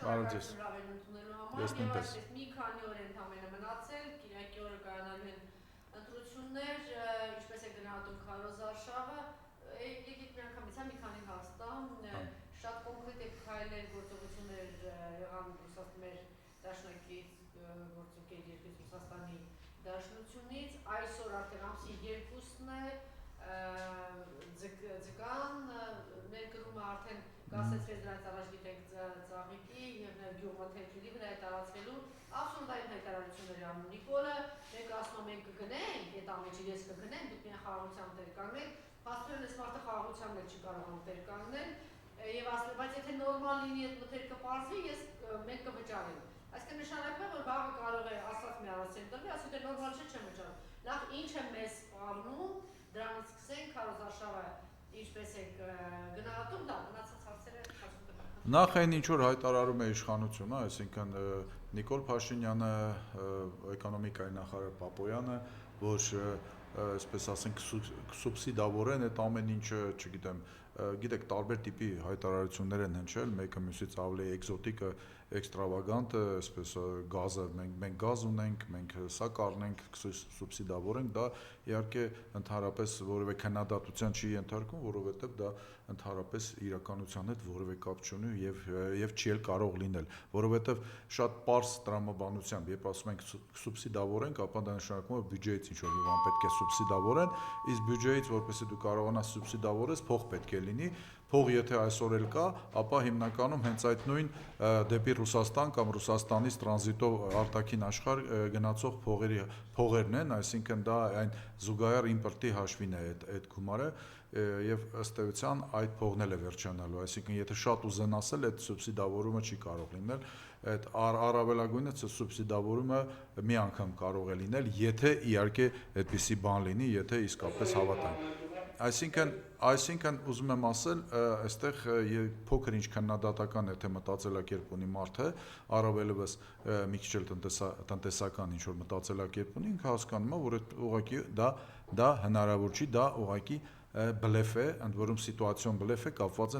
շնորհակալություն հավելում ընդունելու համար եւ այսպես մի քանի օր ընդամենը մնացել, Կիրակի օրը կայանալու են ընտրություններ, ինչպես է գնահատում Քարոզ Արշավը, եկեք մի անգամից մի քանի հաստամ, շատ կոնկրետ է քայլեր գործողություններ եղան մեր դաշնակից գործընկեր երկրից Ռուսաստանի Դաշնությունից, այսօր արդեն ամսի 2-ն է ձգան, ներկրումը արդեն կասեցվեց դրանից առաջ գիտենք ծաղիկի և գյուղմթերքերի վրա է տարածվելու, absolutային հայտարարությունների անում Նիկոլը, մենք ասում ենք կգնենք, այդ ամեջը ես կգնեմ, դուք միայն խաղաղության տեր կանգնեք, փաստորեն այս մարդը խաղաղության մեջ չի կարողանում տեր կանգնել, եւ ասել, բայց եթե նորմալ լինի այդ մթերքը պարզվի, մենք կվճարենք։ Այսինքն նշանակում է, որ վաղը կարող է ասած մի առասել տրվի, ասում է նորմալ չէ, չեմ վճարում։ Նախ ինչ է մեզ սպառնում, դրանից սկսենք, Քարոզ Արշավը ինչպես է գնահատում, դա մնացած հարցերը հաշվում կտանք։ Նախ այն ինչ որ հայտարարում է իշխանությունը, այսինքն Նիկոլ Փաշինյանը, էկոնոմիկայի նախարար Պապոյանը, որ այսպես ասենք սուբսիդավորեն այդ ամեն ինչը, չգիտեմ, գիտեք, տարբեր տիպի հայտարարություններ են հնչել, մեկը մյուսից ավելի էկզոտիկը, էքստրավագանտը, այսպես գազը, մենք գազ ունենք, մենք սա կառնենք, սուբսիդավորենք, դա իհարկե ընդհանրապես որևէ քննադատության չի ենթարկվում, որովհետև դա ընդհանրապես իրականության հետ որևէ կապ չունի եւ չի էլ կարող լինել, որովհետև շատ պարզ տրամաբանությամբ, երբ ասում ենք սուբսիդավորենք, ապա դա նշանակում է բյուջեից ինչ-որ մի բան պետք է սուբսիդավորեն, իսկ բյուջեից, որպեսզի դու կարողանաս սուբսիդավորես, փող պետք է լինի, փող եթե այսօր էլ կա, ապա հիմնականում հենց այդ նույն դեպի Ռուսաստան կամ Ռուսաստանից տրանզիտով արտաքին աշխարհ գնացող փողերն են, այսինքն դա այն զուգահեռ իմպորտի հաշվին է այդ գումարը եւ ըստ էության այդ փողն էլ է վերջանալու, այսինքն եթե շատ ուզեն ասել, այդ սուբսիդավորումը չի կարող լինել, այդ առավելագույնը սուբսիդավորումը մի անգամ կարող է լինել, եթե իհարկե այդպիսի բան լինի, եթե իսկապես հավատան։ Այսինքն ուզում եմ ասել, այստեղ փոքր ինչ քննադատական եթե մտածելակերպ ունի մարդը, առավելևս մի քիչ էլ տնտեսական ինչ որ մտածելակերպ ունի, ինքը հասկանում է, որ ուղղակի դա հնարավոր չի, դա ուղղակի բլեֆ է, ընդ որում սիտուացիոն բլեֆ է, կապված է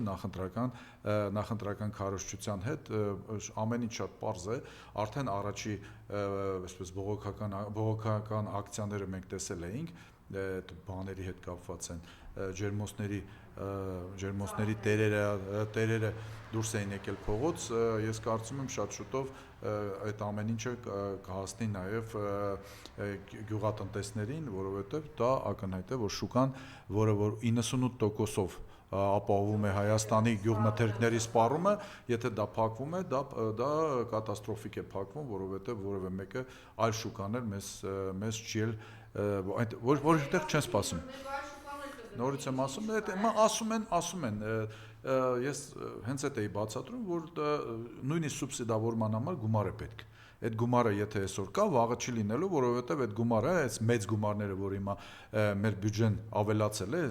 նախընտրական քարոզչության հետ, ամեն ինչ շատ պարզ է, արդեն առաջի այսպես բողոքական ակցիաները մենք տեսել էինք, բաների հետ կապված են, ջերմոցների տերերը դուրս էին եկել փողոց, ես կարծում եմ շատ շուտով այդ ամեն ինչը կհասնի նաև գյուղատնտեսներին, որովհետև դա ակնհայտ է, որ շուկան, որը որ 98%-ով ապահովում է Հայաստանի գյուղմթերքների սպառումը, եթե դա փակվում է, դա կատաստրոֆիկ է փակվում, որովհետև որևէ մեկը այլ շուկաներ մեզ չի էլ որովհետև չեն սպասում։ Նորից եմ ասում են, ես հենց այդ էի բացատրում, որ նույնիսկ սուբսիդավորման համար գումար է պետք։ Այդ գումարը եթե այսօր կա, վաղը չի լինելու, որովհետև այդ գումարը, այս մեծ գումարները, որ հիմա մեր բյուջեն ավելացել է,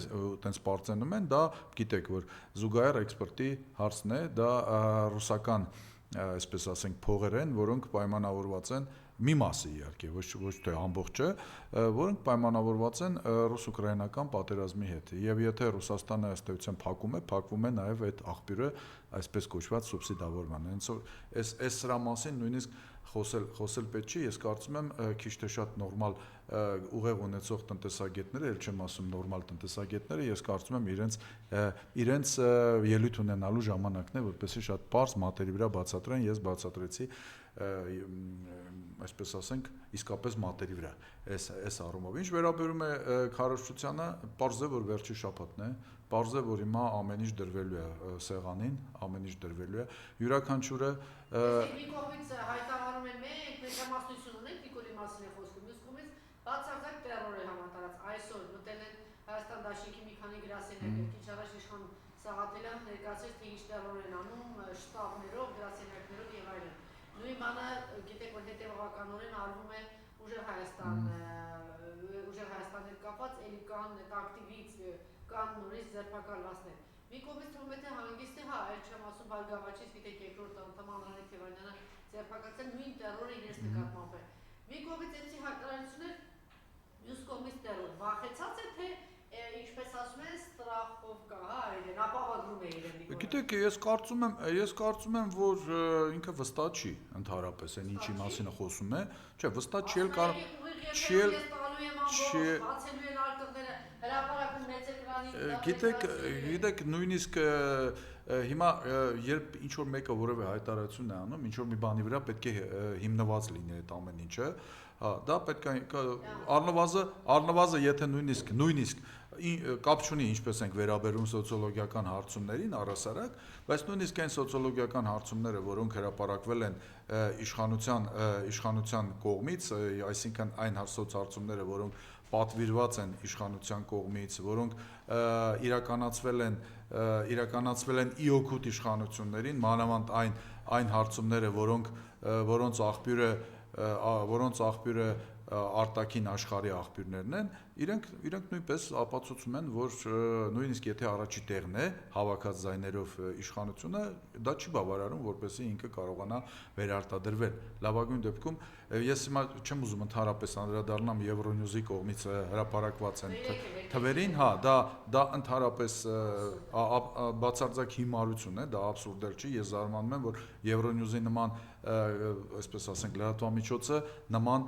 տենց պարծենում են, դա գիտեք, որ զուգահեռ էքսպորտի հարցն է, դա ռուսական, այսպես ասենք, փողեր են, որոնք պայմանավորված են մի մասը իհարկե, ոչ թե ամբողջը, որոնք պայմանավորված են ռուս-ուկրաինական պատերազմի հետ։ Եվ եթե Ռուսաստանը ըստ էության փակվում է նաև այդ աղբյուրը, այսպես կոչված սուբսիդավորման։ Հենց այս սրա մասին նույնիսկ խոսել պետք չի, ես կարծում եմ քիչ թե շատ նորմալ ուղեղ ունեցող տնտեսագետները, ել չեմ ասում նորմալ տնտեսագետները, ես կարծում եմ իրենց ելույթ ունենալու ժամանակն է, որպեսզի շատ պարզ մատերի վրա բացատրեն, ես բացատրեցի այսպես ասենք, իսկապես մատերի վրա այս առումով։ Ինչ վերաբերում է քարոզչությանը, պարզ է, որ վերջի շաբաթն է, պարզ է, որ հիմա ամեն ինչ դրվելու է սեղանին, ամեն ինչ դրվելու է, յուրաքանչյուրը մի կողմից հայտարարում են մենք մեծամասնություն ունենք, Նիկոլի մասին է խոսքում, մյուս կողմից բացարձակ տերոր է համատարած, այսօր մտել են Հայաստան Դաշնքի մի քանի գրասենյակներ, քիչ առաջ իշխան Սաղաթելյանը ներկայացրեց, թե ինչ տերոր են անում շտաբներով, գրասենյակներով եւ այլն։ Նույն բանը գիտեք, որ հետևողականորեն արվում է ուժեղ Հայաստան հետ կապված, էլի կան ակտիվից կան նորից ձերբակալվածներ։ Մի կողմից թվում է թե հանգիստ է, այլ չեմ ասում Բարգավաճից, գիտեք, երկրորդ անդամ Անահիտ Թևանյանը ձերբակալել նույն տերորը իրենց նկատմամբ է։ Մի կողմից այդպիսի հայտարարություններ, մյուս կողմից տերոր, վախեցած է թե ինչպես ասում են, ստրախով կա, հա, իրեն ապահովում է իրեն։ Գիտեք, ես կարծում եմ, որ ինքը վստահ չի ընդհանրապես այն ինչի մասին է խոսում է, չէ, վստահ չի էլ կարող Գիտեք, նույնիսկ հիմա երբ ինչ որ մեկը որևէ հայտարարություն է անում, ինչ որ մի բանի վրա պետք է հիմնված լինի այդ ամեն ինչը, հա, դա պետք է առնվազն եթե նույնիսկ կապ չունի ինչպես ենք վերաբերում սոցիոլոգիական հարցումներին առհասարակ, բայց նույնիսկ այն սոցիոլոգիական հարցումները, որոնք հրապարակվել են իշխանության կողմից, այսինքն այն սոցհարցումները, որոնք պատվիրված են իշխանության կողմից, որոնք իրականացվել են իօգուտ իշխանություններին, մանավանդ այն հարցումները, որոնց աղբյուրը արտաքին աշխարհի աղբյուրներն են, իրենք նույնպես ապացուցում են, որ նույնիսկ եթե առաջի տեղն է հավաքած ձայներով իշխանությունը, դա չի բավարարում, որպեսզի ինքը կարողանա վերարտադրվել։ Լավագույն դեպքում ես հիմա չեմ ուզում ընդհանրապես անդրադառնամ Euronews-ի կողմից հրապարակված են թվերին, հա, դա ընդհանրապես բացարձակ հիմարություն է, դա աբսուրդ չի, ես զարմանում եմ, որ Euronews-ի նման այսպես ասենք լրատվամիջոցը նման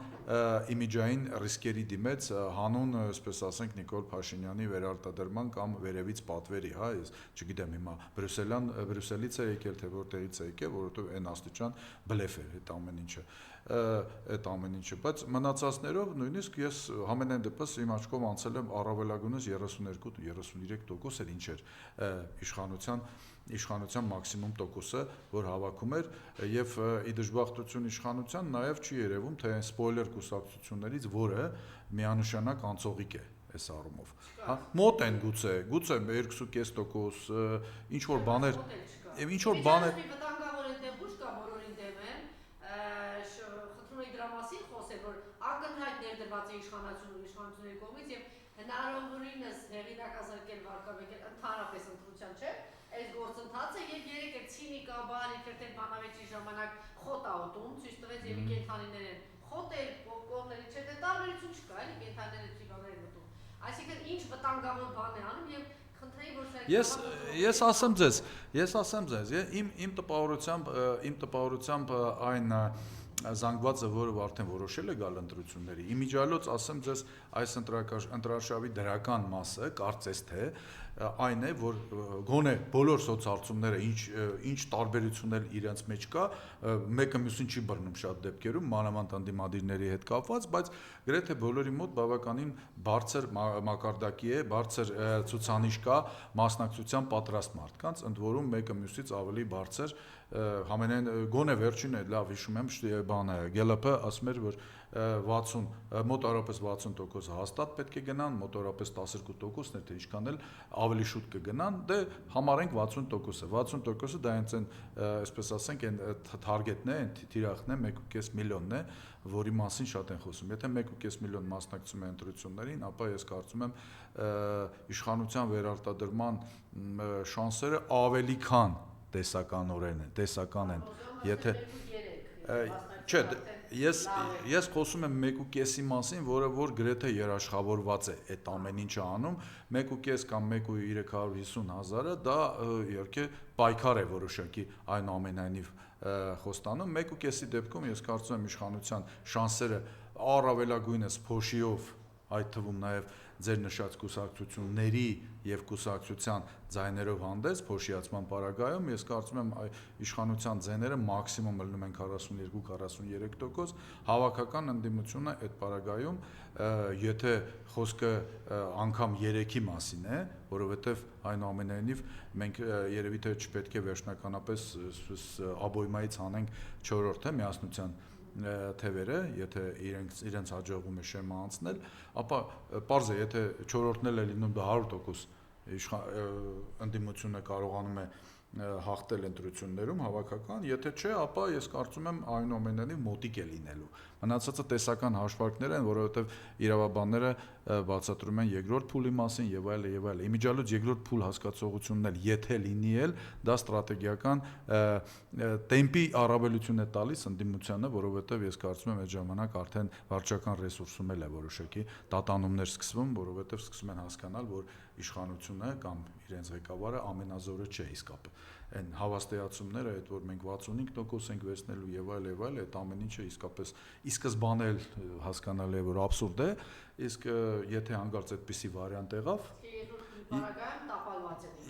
իմիջային ռիսկերի դիմեց հանուն այսպես ասենք Նիկոլ Փաշինյանի վերարտադրման կամ վերևից պատվերի, հա, ես չգիտեմ հիմա Բրյուսելից է եկել թե որտեղից է եկել, որովհետև այն աստիճան բլեֆ էր այդ ամեն ինչը, բայց մնացածներով նույնիսկ ես համենայն դեպս իմ աչքով անցել եմ առավելագույնս 32-33% էր ինչ էր իշխանության մաքսիմում տոկոսը, որ հավաքում էր եւ ի դժբախտություն իշխանության նաեւ չի երևում թե այն սպոյլեր կուսակցություններից որը միանշանակ անցողիկ է այս առումով, հա, մոտ են գուցե 2.5% ինչ որ բաներ ակնհայտ ներդրված է իշխանությունների կողմից եւ հնարավորինս հեղինակազրկել վարկաբեկել ընդհանրապես ընտրության չէ, այս գործընթացը եւ երեք է ցինիկաբար իբրտեն բանավեճի ժամանակ խոտ աուտում, ցույց տվեց եւ կենթանիներ են խոտել կողմերի չէ, դե տարբերություն չկա, էլի կենթանիները ցիգաներ են մտում։ Այսինքն ինչ վտանգավոր բան է անում եւ խնդրեի որ Ես ասեմ ձեզ, իմ տպավորությամբ այն զանգվածը, որը արդեն որոշել է գալ ընտրությունների, իմիջիալոց ասեմ ձեզ այս ընտրարշավի դրական մասը, կարծես թե այն է, որ գոնե բոլոր սոցհարցումները ինչ տարբերություններ իրենց մեջ կա, մեկը մյուսին չի բռնում շատ դեպքերում, մանավանդ ընդդիմադիրների հետ կապված, բայց գրեթե բոլորի մոտ բավականին բարձր մակարդակի է, բարձր ցուցանիշ կա մասնակցության պատրաստ մարդկանց, ընդ որում մեկը մյուսից ավելի բարձր համենայն գոնե վերջինը լավ հիշում եմ բանը Գելլափը ասում էր որ 60 մոտավորապես 60% հաստատ պետք է գնան, մոտավորապես 12%-ն է թե ինչքան էլ ավելի շուտ կգնան, դե համարենք 60%-ը, 60%-ը դա հենց այն այսպես ասենք այն թարգեթն է, այն թիրախն է 1.5 միլիոնն է, որի մասին շատ են խոսում։ Եթե 1.5 միլիոն մասնակցում է ընտրություններին, ապա ես կարծում եմ իշխանության վերարտադրման շանսերը ավելի քան տեսական են, եթե չէ, ես խոսում եմ 1.5-ի մասին, որը որ գրեթե երաշխավորված է այդ ամեն ինչը անում, 1.5 կամ 1.350 հազարը դա իհարկե պայքար է որոշակի այնուամենայնիվ խոստանում, 1.5-ի դեպքում ես կարծում եմ իշխանության շանսերը առավելագույնս փոշիով, այդ թվում նաև ձեր նշած կուսակցությունների եւ կուսակցության ձայներով հանդերձ փոշիացման պարագայում ես կարծում եմ իշխանության ձայները մաքսիմում ելնում են 42-43%, հավաքական ընդդիմությունը այդ պարագայում եթե խոսքը անգամ 3-ի մասին է, որովհետեւ այնուամենայնիվ մենք երևի թե չպետք է վերջնականապես աբոյմայից հանենք 4-րդը միասնության թևերը, եթե իրենց հաջողվում է շեմը անցնել, ապա պարզ է, եթե 4-րդն էլ է լինում դա 100% ընդդիմությունը կարողանում է հաղթել ընտրություններում հավաքական, եթե չէ, ապա ես կարծում եմ այնուամենայնիվ մոտիկ է լինելու։ Մնացածը տեսական հաշվարկներ են, որովհետև իրավաբանները բացատրում են երկրորդ փուլի մասին եւ այլն։ Իմիջիալոց երկրորդ փուլ հասկացողությունն էլ եթե լինի էլ դա ստրատեգիական տեմպի առավելություն է տալիս ընդդիմությանը, որովհետև ես կարծում եմ այդ ժամանակ արդեն վարչական ռեսուրսում էլ է որոշակի տատանումներ սկսվում, որովհետև սկսում են հասկանալ, որ իշխանությունը կամ իրենց ղեկավարը ամենազորը չէ իսկապես։ Այն հավաստիացումները, այդ որ մենք 65% ենք վերցնելու եւ այլ, այդ ամեն ինչը իսկապես ի սկզբանե հասկանալի է, որ абսուրդ է, իսկ եթե հանկարծ այդպիսի վարիանտ եղավ,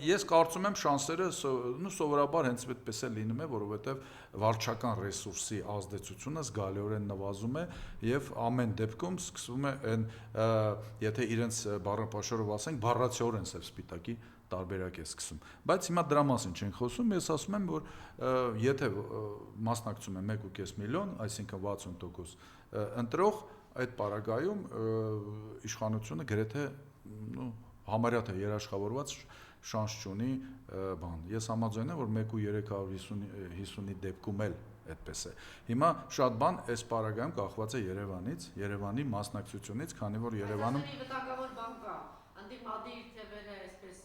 ես կարծում եմ շանսերը սովորաբար հենց այդպես է լինում է, որովհետեւ վարչական ռեսուրսի ազդեցությունը զգալիորեն նվազում է եւ ամեն դեպքում սկսվում է այն, եթե իրենց բառապաշարով ասենք, բառացիորեն սև սպիտակի տարբերակ է սկսում, բայց հիմա դրա մասին չենք խոսում, ես ասում եմ, որ եթե մասնակցում է 1.5 միլիոն, այսինքն 60% ընտրող, այդ պարագայում իշխանությունը գրեթե համարյա թե երաշխավորված շանս չունի բան։ Ես համաձայն եմ, որ 1.350-ի դեպքում էլ այդպես է։ Հիմա շատ բան այս պարագայում կախված է Երևանից, Երևանի մասնակցությունից, քանի որ Երևանում վտանգավոր բան կա, անդիմադիր թևերը այսպես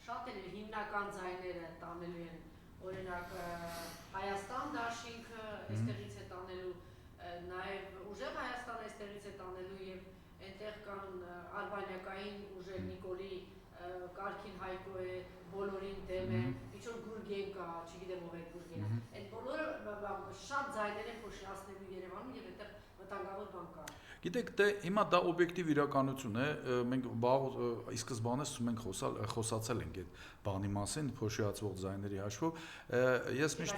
շատ են հիմնական ձայները տանելու են, օրինակ Հայաստան դաշինքը այստեղից է տանելու, նաև ուժեղ Հայաստանը այստեղից է տանելու եւ այնտեղ կան արբանյակային ուժեր Նիկոլի Կարքին Հայկո է, բոլորին դեմ է, ինչ-որ Գուրգեն կա, չգիտեմ ով է Գուրգենը, այդ բոլորը շատ ձայներ են փոշիացնելու Երևանում եւ այդտեղ վտանգավոր բան կա։ Գիտեք, դե հիմա դա օբյեկտիվ իրականություն է, մենք ի սկզբանե մենք խոսացել ենք այդ բանի մասին, փոշիացվող ձայների հաշվով, ես միշտ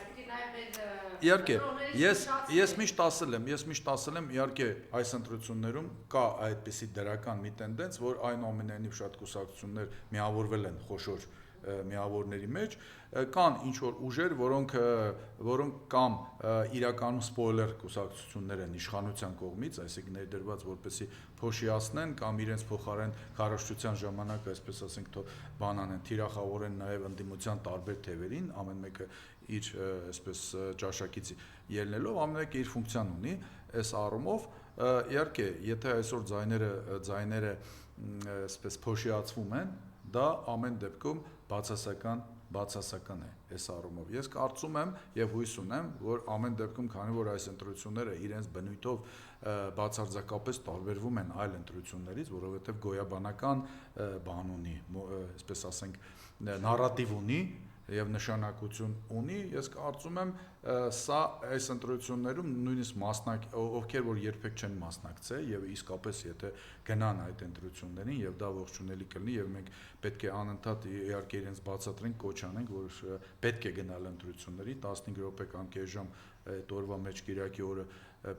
իհարկե, ես միշտ ասել եմ, իհարկե այս ընտրություններում կա այդպիսի դրական մի տենդենց, որ այնուամենայնիվ շատ կուսակցություններ միավորվել են խոշոր միավորների մեջ, կան ինչ-որ ուժեր, որոնք կամ իրականում սպոյլեր կուսակցություններ են իշխանության կողմից, այսինքն ներդրված որպեսզի փոշիացնեն կամ իրենց փոխարեն քարոզչության ժամանակ, այսպես ասենք, բան անեն, թիրախավորեն նաև ընդդիմության տարբեր թևերին, ամեն մեկը իր այսպես ճաշակից ելնելով, ամեն մեկը իր ֆունկցիան ունի, այս առումով, իհարկե, եթե այսօր ձայները այսպես փոշիացվում են, դա ամեն դեպքում բացասական է այս առումով։ Ես կարծում եմ եւ հույս ունեմ, որ ամեն դեպքում, քանի որ այս ընտրությունները իրենց բնույթով բացարձակապես տարբերվում են այլ ընտրություններից, որովհետեւ գոյաբանական բան ունի, այսպես ասենք, նարատիվ ունի եւ նշանակություն ունի, ես կարծում եմ, սա այս ընտրություններում նույնիսկ ովքեր որ երբեք չեն մասնակցել եւ իսկապես եթե գնան այդ ընտրություններին եւ դա ողջունելի կլինի եւ մենք պետք է անընդհատ իհարկե իրենց բացատրենք, կոչ անենք, որ պետք է գնալ ընտրությունների 15 րոպե կամ կես ժամ այդ օրվա մեջ Կիրակի օրը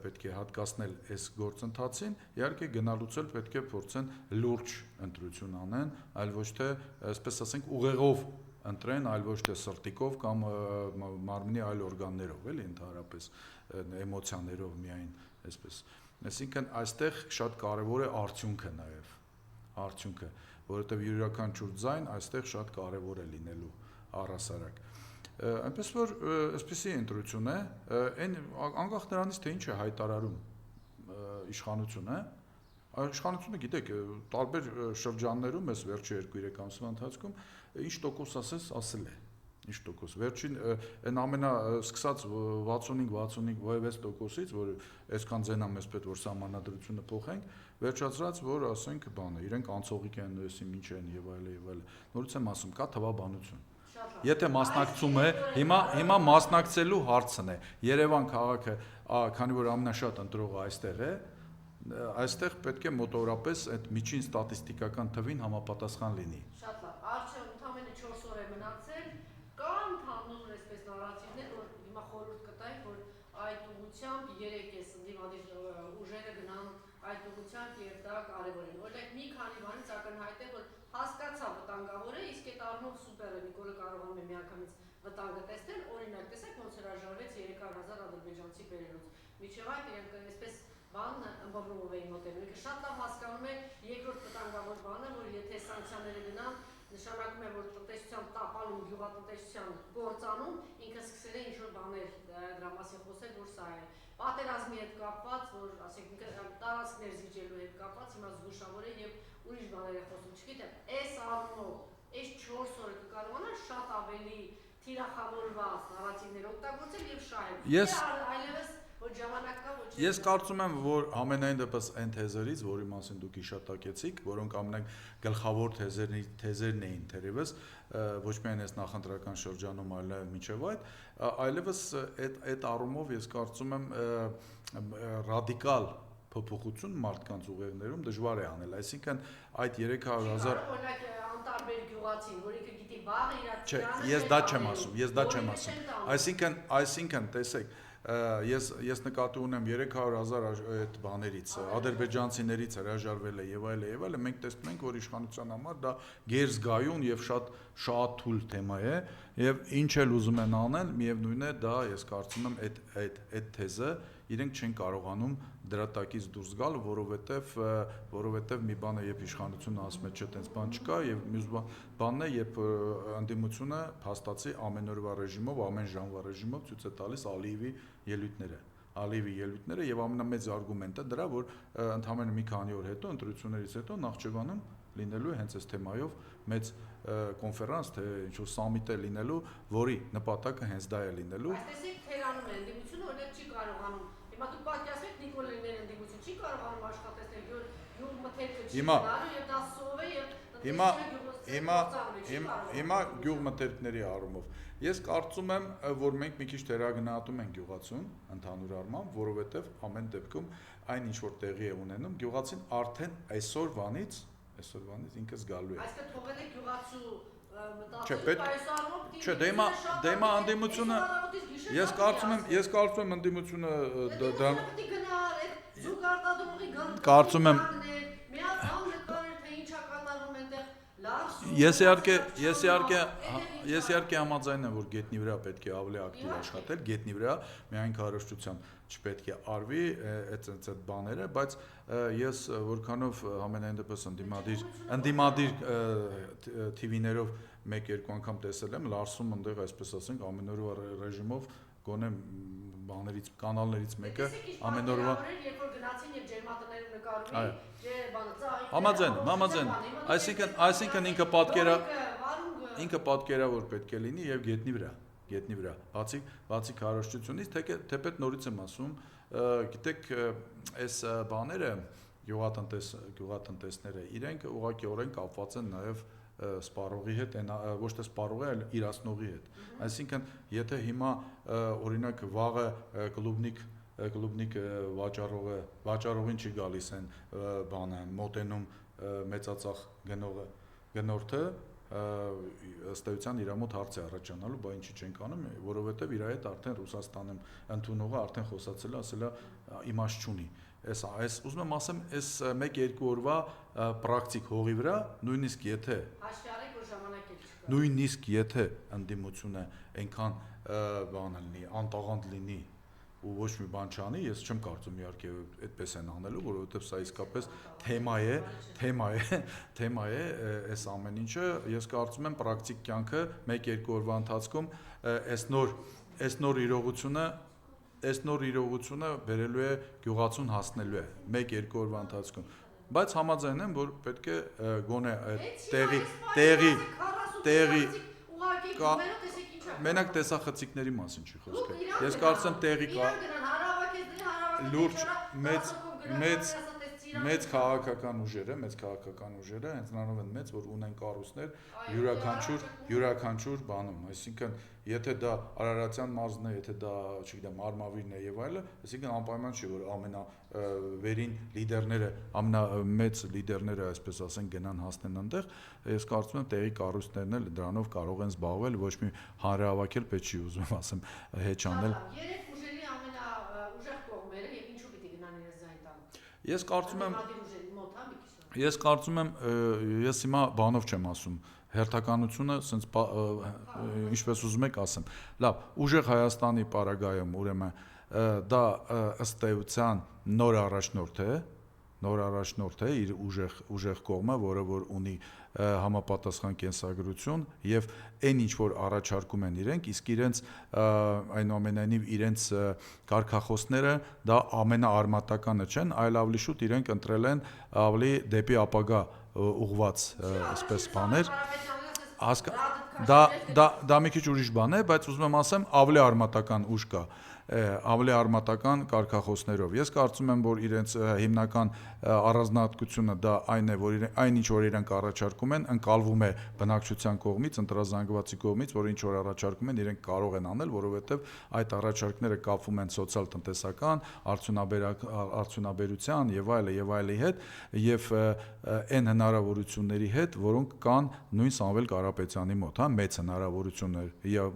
պետք է հատկացնել այս գործընթացին, իհարկե գնալուց էլ պետք է փորձեն լուրջ ընտրություն անեն, այլ ոչ թե, այսպես ասենք, ուղեղով ընտրեն, այլ ոչ թե սրտիկով կամ մարմնի այլ օրգաններով, էլի ընդհանրապես էմոցիաներով միայն, այսպես։ Այսինքն այստեղ շատ կարևոր է արդյունքը նաև, արդյունքը, որովհետև յուրաքանչյուր ձայն այստեղ շատ կարևոր է լինելու առհասարակ։ Այնպես որ այսպիսի ընտրություն է, անկախ նրանից թե ինչ է հայտարարում իշխանությունը, իշխանությունը գիտեք, տարբեր շրջաններում էս վերջի 2-3 ամսվա ընթացքում ինչ տոկոս ասել է, ինչ տոկոս, վերջին այն ամենա սկսած 65-66%-ից, որ այսքան ձենա մեզ պետք որ սահմանադրությունը փոխենք, վերջացրած, որ ասենք բանը, իրենք անցողիկ են, ինչ են եւ այլ, նորից եմ ասում, կա թվաբանություն։ Եթե մասնակցում է, հիմա մասնակցելու հարցն է, Երևան քաղաքը, քանի որ ամենաշատ ընտրողը այստեղ է, այստեղ պետք է մոտավորապես այդ միջին ստատիստիկական թվին համապատասխան լինի։ Շատ լավ, արդյոք ընդամենը 4 օր է մնացել, կան ընդհանուր այսպես նարատիվներ, որ հիմա խորհուրդ կտայք, որ այդ ուղղությամբ 3 ընդդիմադիր ուժերը գնան այդ ուղղությամբ եւ դա կարեւոր է։ Որտեղ մի քանի բանից ակնհայտ է, որ հասկացա վտանգավոր է, իսկ այդ առումով սուպեր է, Նիկոլը կարողանում է միանգամից վտանգը տեսնել, օրինակ տեսեք ոնց հրաժարվեց 300,000 ադրբեջանցի բերելուց։ Միջև այդ իրենք այսպես բանը ըմբռնումով էին մոտենում։ Ինքը շատ լավ հասկանում է երկրորդ վտանգավոր բանը, որ եթե սանկցիաները գնան, նշանակում է, որ տնտեսության տապալում, գյուղատնտեսության գործանում, ինքը սկսել է ինչ-որ բաներ դրա մասին խոսել, որ սա է։ Պատերազմի հետ կապված, որ ասենք տարածքներ զիջելու հետ կապված, հիմա զգուշավոր է եւ ուրիշ բաներ է խոսում, չգիտեմ, այս առումով, այս 4 օրը կկարողանա շատ ավելի թիրախավորված նարատիվներ օգտագործել եւ շահել։ Այլևս որ Ոչ ժամանակ կա, ոչ Ես կարծում եմ, որ ամենայն դեպս այն թեզերից, որի մասին դուք հիշատակեցիք, որոնք ամենայն գլխավոր թեզերն էին թերևս, ոչ միայն այս նախընտրական շրջանում, այլ մինչև այլևս այդ առումով ես կարծում եմ ռադիկալ փոփոխություն մարդկանց ուղեղներում դժվար է անել, այսինքն այդ 300,000 օրինակ անտարբեր գյուղացին, որ ինքը գիտի վաղը իր Չէ, ես դա չեմ ասում, այսինքն տեսեք, ես նկատի ունեմ 300,000 այդ բաներից, ադրբեջանցիներից հրաժարվել է եւ այլն, մենք տեսնում ենք, որ իշխանության համար դա գերզգայուն եւ շատ թույլ թեմա է եւ ինչ էլ ուզում են անել, միևնույն է դա ես կարծում եմ այդ թեզը իրենք չեն կարողանում դրա տակից դուրս գալ, որովհետև մի բան է, երբ իշխանությունը ասում է, չէ, տենց բան չկա, եւ մյուս բանն է, երբ ընդդիմությունը փաստացի ամենօրվա ռեժիմով, ամեն ժամվա ռեժիմով ցույց է տալիս Ալիևի ելույթները եւ ամենամեծ արգումենտը դրա, որ ընդամենը մի քանի օր հետո ընտրություններից հետո Նախճեվանում լինելու է հենց այս թեմայով մեծ կոնֆերանս, թե ինչ-որ սամիտ է լինելու, որի նպատակը հենց դա է լինելու։ Այսինքն Թերանում է ընդդիմությունը օրինակ չի կարողանում։ Հիմա դուք պատկերացրեք Նիկոլինեն ընդդիմություն չի կարողանում աշխատել յուղ մթերքը չի գնալու եւ դա սով է եւ Հիմա գյուղմթերքների առումով ես կարծում եմ, որ մենք մի քիչ թերագնահատում ենք գյուղացուն ընդհանուր առմամբ, որովհետեւ ամեն դեպքում այն ինչ որ տեղի է ունենում, գյուղացին արդեն այսօրվանից ինքը զգալու է։ Այսինքն թողել է գյուղացու Չէ, դե հիմա ընդդիմությունը ես կարծում եմ ընդդիմությունը դրան Ես իհարկե համաձայն եմ, որ գետնի վրա պետք է ավելի ակտիվ աշխատել, գետնի վրա միայն քարոզչությամբ չպետք է արվի այդ բաները, բայց ես որքանով ամենայն դեպս ընդդիմադիր TV-ներով 1-2 անգամ տեսել եմ, Լարսում ընդեղ այսպես ասենք ամենօրվա ռեժիմով գոնե բաներից կանալներից մեկը ամենօրվա Համաձայն, այսինքն ինքը պատկերավոր պետք է լինի եւ գետնի վրա, բացի քարոզչությունից, թեպետ նորից եմ ասում, գիտեք, այս բաները գյուղատնտեսները իրենք ուղղակիորեն կապված են նաեւ սպառողի հետ, ոչ թե սպառողի, այլ իրացնողի հետ։ Այսինքն, եթե հիմա օրինակ վաղը կլուբնիկ վաճառողին չի գալիս են բանը մոտենում մեծածախ գնորդը ըստ էության իր մոտ հարց է առաջանալու, բա ինչի չենք անում, որովհետև իր հետ արդեն Ռուսաստանում ընդունողը արդեն խոսացել է, ասել է իմաստ չունի։ Այս ուզում եմ ասեմ, այս 1-2 օրվա պրակտիկ հողի վրա, նույնիսկ եթե ընդդիմությունը այնքան բան լինի, անտաղանդ լինի ու ոչ մի բան չանի, ես չեմ կարծում իհարկե այդպես են անելու, որովհետև սա իսկապես թեմա է այս ամեն ինչը, ես կարծում եմ պրակտիկ կյանքը 1-2 օրվա ընթացքում այս նոր իրողությունը բերելու է գյուղացուն հասնելու է 1-2 օրվա ընթացքում, բայց համաձայն եմ, որ պետք է գոնե տեղի Մենակ տեսախցիկների մասին չի խոսքը։ Ես կարծում եմ տեղի լուրջ մեծ քաղաքական ուժերը, հենց նրանով են մեծ, որ ունեն կառույցներ յուրաքանչյուր բանում, այսինքն եթե դա Արարատյան մարզն է, եթե դա, չգիտեմ, Արմավիրն է եւ այլը, այսինքն անպայման չի, որ ամենավերին լիդերները, ամենամեծ լիդերները, այսպես ասենք, գնան հասնեն այնտեղ, ես կարծում եմ տեղի կառույցներն էլ դրանով կարող են զբաղվել, ոչ մի հանրահավաք էլ պետք չի ուզում ասեմ հեչանել։ Երեք ուժերի ամենաուժեղ կողմերը եւ ինչու պիտի գնան իրենց ձայն տան։ Ես կարծում եմ, ես հիմա բանով չեմ ասում, հերթականությունը, ինչպես ուզում եք ասեմ, լավ, ուժեղ Հայաստանի պարագայում, ուրեմն դա ըստ էության նոր առաջնորդ է իր ուժեղ կողմը, որը որ ունի համապատասխան կենսագրություն եւ այն ինչ որ առաջարկում են իրենք, իսկ իրենց այնուամենայնիվ իրենց կարգախոսները դա ամենաարմատականը չեն, այլ ավելի շուտ իրենք ընտրել են ավելի դեպի ապագա ուղված այսպես բաներ դա մի քիչ ուրիշ բան է, բայց ուզում եմ ասեմ ավելի արմատական ուժ կա ավելի արմատական կարգախոսներով։ Ես կարծում եմ, որ իրենց հիմնական առանձնահատկությունը դա այն է, որ այն ինչ որ իրենք առաջարկում են, ընկալվում է բնակչության կողմից, ընտրազանգվածի կողմից, որ ինչ որ առաջարկում են, իրենք կարող են անել, որովհետև այդ առաջարկները կապվում են սոցիալ-տնտեսական, արդյունաբերության եւ այլի հետ եւ այն հնարավորությունների հետ, որոնք կան նույն Սամվել Կարապետյանի մոտ, հա, մեծ հնարավորություններ,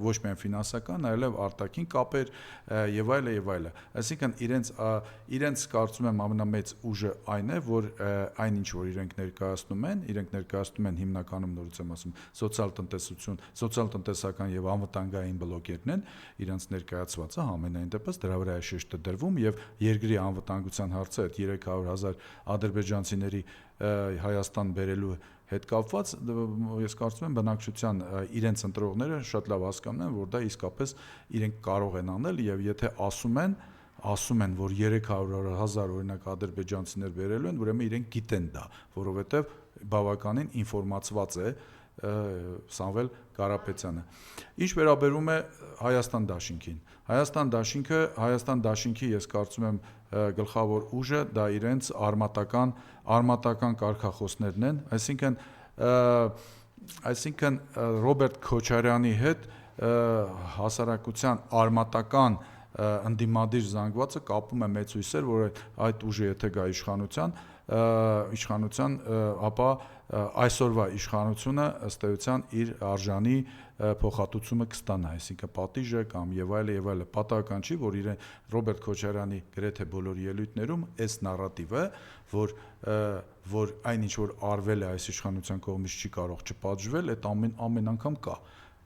ոչ միայն ֆինանսական, այլև արտաքին կապեր եւ այլը։ Այսինքն իրենց կարծում եմ ամենամեծ ուժը այն է, որ այն ինչ որ իրենք ներկայացնում են հիմնականում նորից եմ ասում սոցիալ-տնտեսական եւ անվտանգային բլոկերն են, իրենց ներկայացվածը համենայն դեպս դրա վրա է շեշտը դրվում եւ երկրի անվտանգության հարցը այդ 300,000 ադրբեջանցիների Հայաստան բերելու հետ կապված ես կարծում եմ բնակչության իրենց ընտրողները շատ լավ հասկանում են, որ դա իսկապես իրենք կարող են անել եւ եթե ասում են, որ 300,000 օրինակ ադրբեջանցիներ բերելու են, ուրեմն իրենք գիտեն դա, որովհետեւ բավականին ինֆորմացված է Սամվել Կարապետյանը։ Ինչ վերաբերում է Հայաստան դաշինքին։ Հայաստան դաշինքի ես կարծում եմ գլխավոր ուժը դա իրենց արմատական կարգախոսներն են, այսինքն Ռոբերտ Քոչարյանի հետ հասարակության արմատական ընդդիմադիր զանգվածը կապում է մեծ հույսեր, որ այդ ուժը եթե գա իշխանության, ապա այսօրվա իշխանությունը ըստ էության իր արժանի փոխհատուցումը կստանա, այսինքն պատիժը կամ եւ այլը, պատահական չի, որ Ռոբերտ Քոչարյանի գրեթե բոլոր ելույթներում այս նարատիվը, որ այն ինչ որ արվել է այս իշխանության կողմից չի կարող չպատժվել, այդ ամեն անգամ կա։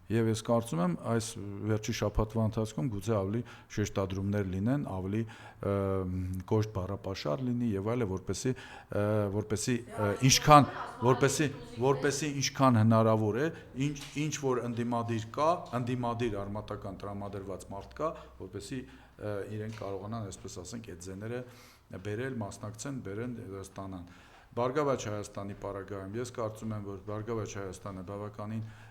Եվ ես կարծում եմ այս վերջի շաբաթվա ընթացքում գուցե ավելի շեշտադրումներ լինեն, ավելի կոշտ բառապաշար լինի եւ այլը, որպեսի ինչքան հնարավոր է, ինչ որ ընդդիմադիր կա, ընդդիմադիր արմատական տրամադրված մարդ կա, որպեսի իրենք կարողանան, այսպես ասենք, այդ ձեները բերել, մասնակցեն, բերեն, ստանան։ Բարգավաճ Հայաստանի պարագայում ես կարծում եմ, որ Բարգավաճ Հայաստանը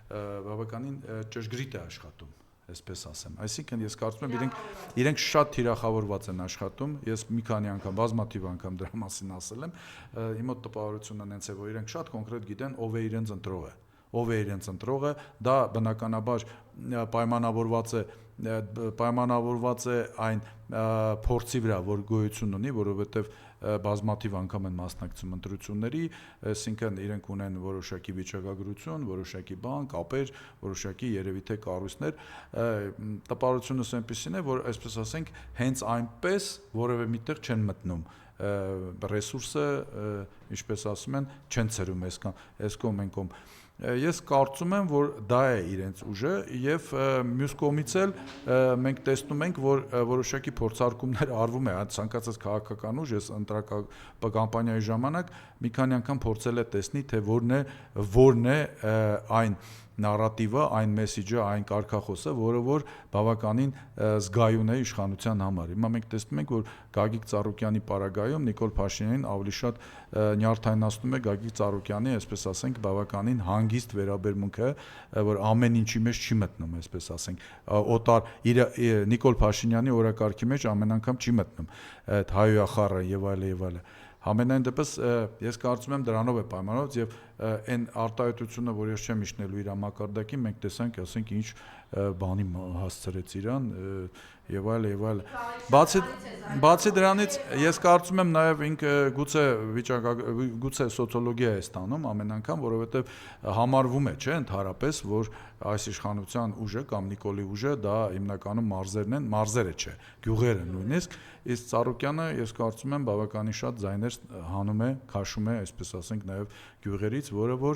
բավականին ճշգրիտ է աշխատում, այսպես ասեմ։ Այսինքն ես կարծում եմ իրենք շատ թիրախավորված են աշխատում։ Ես մի քանի անգամ, բազմաթիվ անգամ դրա մասին ասել եմ։ Իմ մոտ տպավորությունն այնց է, որ իրենք շատ կոնկրետ գիտեն ով է իրենց ընտրողը, դա բնականաբար պայմանավորված է այն փորձի վրա, որ գոյություն ունի, որովհետև բազմաթիվ անգամ են մասնակցում ընտրությունների, այսինքն իրենք ունեն որոշակի վիճակագրություն, որոշակի բան, կապեր, որոշակի երևի թե կառույցներ, տպավորությունս այնպեսին է, որ այսպես ասենք, հենց այնպես որևէ միտեղ չեն մտնում ռեսուրսը, ինչպես ասում են, չեն ցրում այս կողմ այն կողմ։ Ես կարծում եմ, որ դա է իրենց ուժը եւ մյուս կողմից էլ մենք տեսնում ենք, որ որոշակի փորձարկումներ արվում է, ցանկացած քաղաքական ուժ, ես կամպանիայի ժամանակ մի քանի անգամ փորձել է տեսնի, թե որն է այն նարատիվը, այն մեսիջը, այն կարգախոսը, որը որ բավականին զգայուն է իշխանության համար։ Հիմա մենք տեսնում ենք, որ Գագիկ Ծառուկյանի պարագայում Նիկոլ Փաշինյանին ավելի շատ նյարդայնացնում է Գագիկ Ծառուկյանի, այսպես ասենք, բավականին հանգիստ վերաբերմունքը, որ ամեն ինչի մեջ չի մտնում, այսպես ասենք, Նիկոլ Փաշինյանի օրակարգի մեջ ամեն անգամ չի մտնում այդ հայոյախառը եւ այլը։ Համենայն դեպս ես կարծում եմ դրանով է պայմանավորված եւ այն արտահայտությունը, որ ես չեմ իջնելու իր մակարդակին, մենք տեսանք, ասենք ինչ բանի հասցրեց իրան եւ այլը։ Բացի դրանից ես կարծում եմ նաեւ ինքը գուցե սոցիոլոգիա է ստանում ամեն անգամ, որովհետեւ համարվում է, չէ, ընդհանրապես, որ այս իշխանության ուժը կամ Նիկոլի ուժը դա հիմնականում մարզերն են, մարզերը չէ, գյուղերը նույնիսկ, իսկ Ծառուկյանը ես կարծում եմ բավականին շատ ձայներ հանում է, քաշում է, այսպես ասենք, նաեւ գյուղերից, որը որ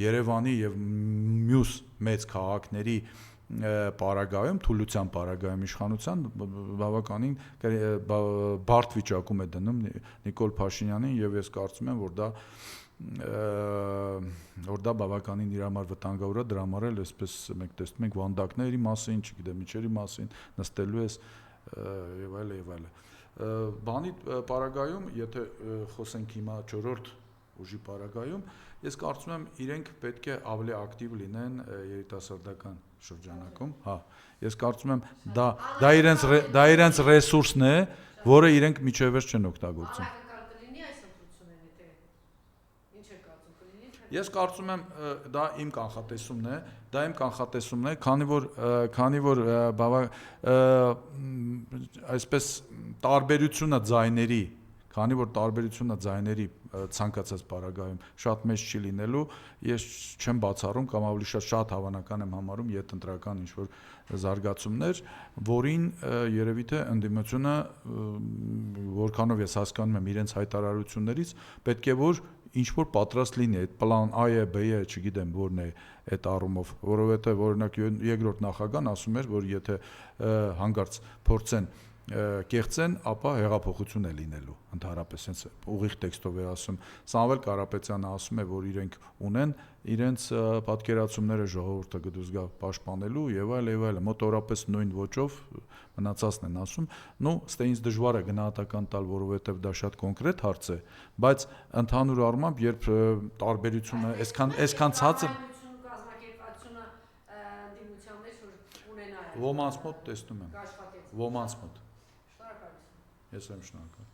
Երևանի եւ մյուս մեծ քաղաքների պարագայում, թուլության պարագայում իշխանության բավականին բարդ վիճակում է դնում Նիկոլ Փաշինյանին եւ ես կարծում եմ, որ դա բավականին իր համար վտանգավոր է, դրա համար էլ այսպես մենք տեսնում ենք վանդակների մասին, չգիտեմ ինչերի մասին, նստելու ես եւ այլը։ Բանի պարագայում, եթե խոսենք հիմա 4-րդ ուժի պարագայում, ես կարծում եմ իրենք պետք է ավելի ակտիվ լինեն երիտասարդական շրջանակում, հա, ես կարծում եմ դա իրենց ռեսուրսն է, որը իրենք միջևերջ չեն օգտագործում։ Անակնկալ կլինի այս ընտրությունն, եթե ինչ է կարծում կլինի։ Ես կարծում եմ դա իմ կանխատեսումն է, քանի որ այսպես տարբերությունը ձայների ցանկացած պարագայում շատ մեծ չի լինելու, ես չեմ բացառում կամ ավելի շատ հավանական եմ համարում յետընտրական ինչ-որ զարգացումներ, որին երևի թե ընդդիմությունը, որքանով ես հասկանում եմ իրենց հայտարարություններից, պետք է որ ինչ-որ պատրաստ լինի, այդ պլան A-ը, B-ը, չգիտեմ որն է այդ առումով, որովհետև օրինակ երկրորդ նախագահան ասում էր, որ եթե հանկարծ փորձեն կեղծեն, ապա հեղափոխություն է լինելու, ընդհանրապես հենց ուղիղ տեքստով է ասում։ Սամվել Կարապետյանը ասում է, որ իրենք ունեն իրենց պատկերացումները ժողովուրդը գդուզգա պաշտպանելու եւ այլ, մոտորապես նույն ոճով մնացածն են ասում, ստե ինձ դժվար է գնահատական տալ, որովհետև դա շատ կոնկրետ հարց է, բայց ընդհանուր առմամբ, երբ տարբերությունը այսքան ցածր կազմակերպությունը ընդդիմության մեջ որ ունենա ոմանց մոտ տեսնում եմ, ոմանց մոտ։ Շնորհակալություն։ Ես եմ շնորհակալ։